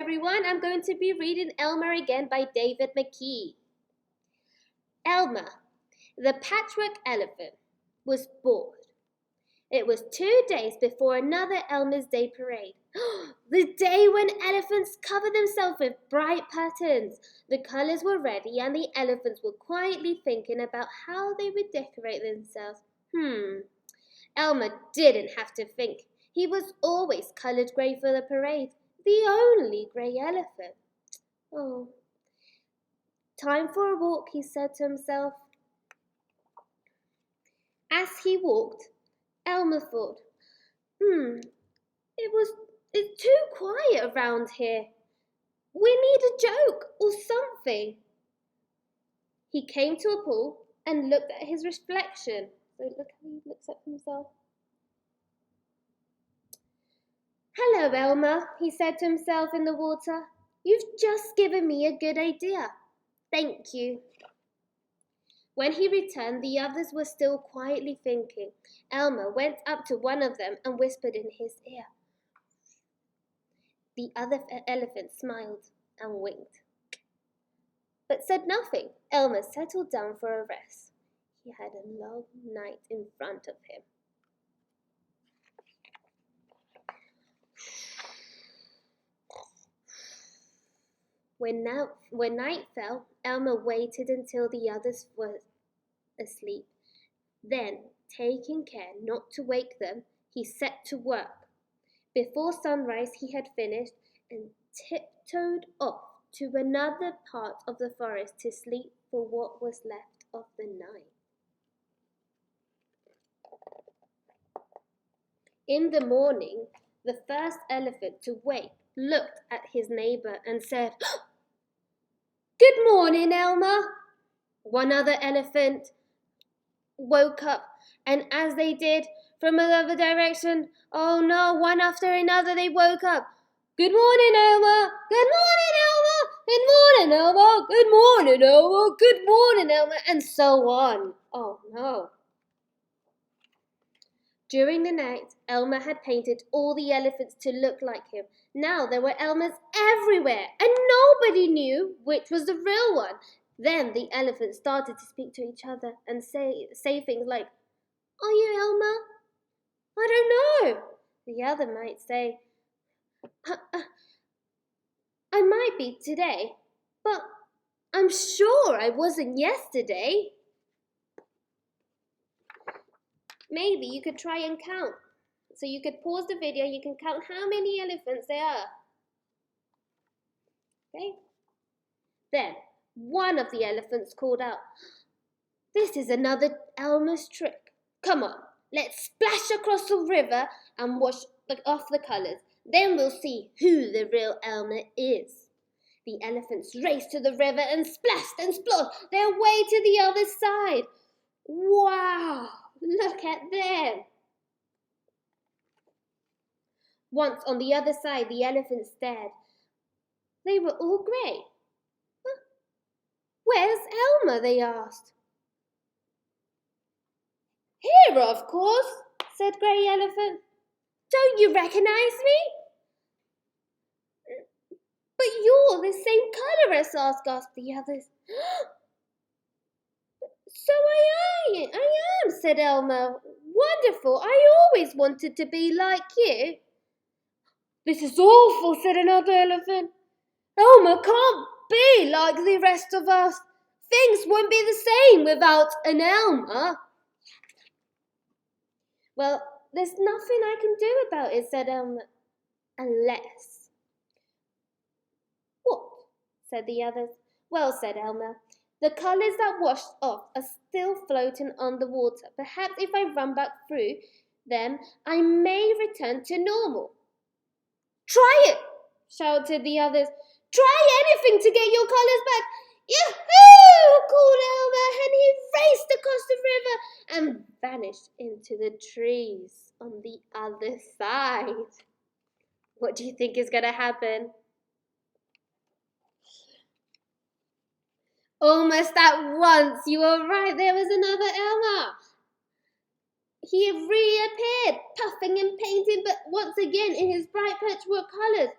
everyone. I'm going to be reading Elmer again by David Mckee. Elmer, the patchwork elephant, was bored. It was 2 days before another Elmer's Day parade. The day when elephants cover themselves with bright patterns. The colors were ready and the elephants were quietly thinking about how they would decorate themselves. Elmer didn't have to think. He was always colored gray for the parade. The only grey elephant. Oh, time for a walk, he said to himself. As he walked, Elmer thought, it's too quiet around here. We need a joke or something. He came to a pool and looked at his reflection. So look how he looks at himself. Hello, Elmer, he said to himself in the water. You've just given me a good idea. Thank you. When he returned, the others were still quietly thinking. Elmer went up to one of them and whispered in his ear. The other elephant smiled and winked, but said nothing. Elmer settled down for a rest. He had a long night in front of him. When night fell, Elmer waited until the others were asleep. Then, taking care not to wake them, he set to work. Before sunrise, he had finished and tiptoed off to another part of the forest to sleep for what was left of the night. In the morning, the first elephant to wake looked at his neighbor and said, Good morning, Elmer. One other elephant woke up, and as they did, from another direction, oh no, one after another, they woke up. Good morning, Elmer. Good morning, Elmer. Good morning, Elmer. Good morning, Elmer. Good morning, Elmer, and so on. Oh no. During the night, Elmer had painted all the elephants to look like him. Now there were Elmers everywhere, and nobody knew which was the real one. Then the elephants started to speak to each other and say things like, Are you Elmer? I don't know. The other might say, I might be today, but I'm sure I wasn't yesterday. Maybe you could try and count. So you could pause the video, you can count how many elephants there are. Okay? Then, one of the elephants called out, This is another Elmer's trick. Come on, let's splash across the river and wash off the colours. Then we'll see who the real Elmer is. The elephants raced to the river and splashed and splashed their way to the other side. Wow! Look at them. Once on the other side, the elephants stared. They were all grey. Where's Elmer? They asked. Here, of course, said Grey Elephant. Don't you recognise me? But you're the same colour as us, gasped the others. So I am, said Elmer. Wonderful, I always wanted to be like you. This is awful, said another elephant. Elmer can't be like the rest of us. Things won't be the same without an Elmer. Well, there's nothing I can do about it, said Elmer. Unless. What? Said the others. Well, said Elmer. The colours that washed off are still floating on the water. Perhaps if I run back through them, I may return to normal. Try it, shouted the others. Try anything to get your colours back. Yahoo! Called Elmer, and he raced across the river and vanished into the trees on the other side. What do you think is going to happen? Almost at once, you were right, there was another Elmer. He reappeared, puffing and painting, but once again in his bright patchwork colours.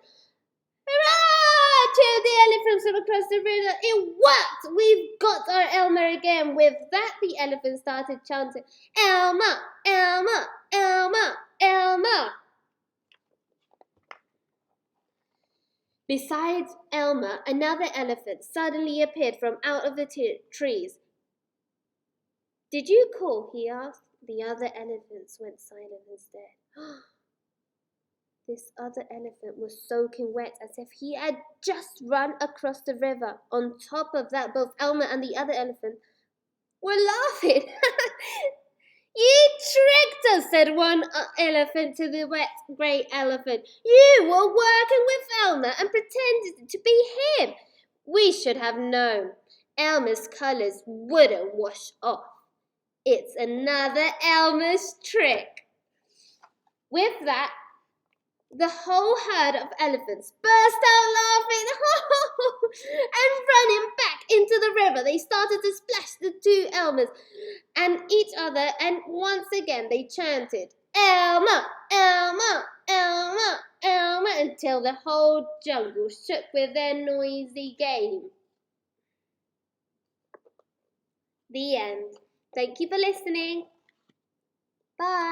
Hurrah! from across the river. It worked! We've got our Elmer again. With that, the elephant started chanting, Elmer, Elmer, Elmer, Elmer. Besides Elmer, another elephant suddenly appeared from out of the trees. Did you call? He asked. The other elephants went silent instead. This other elephant was soaking wet as if he had just run across the river. On top of that, both Elmer and the other elephant were laughing. You tricked us, said one elephant to the wet grey elephant. You were working with Elmer and pretended to be him. We should have known. Elmer's colours wouldn't wash off. It's another Elmer's trick. With that, the whole herd of elephants burst out laughing and running back into the river. They started to splash the two Elmers and each other, and once again they chanted, Elmer, Elmer, Elmer, Elmer, until the whole jungle shook with their noisy game. The end. Thank you for listening. Bye.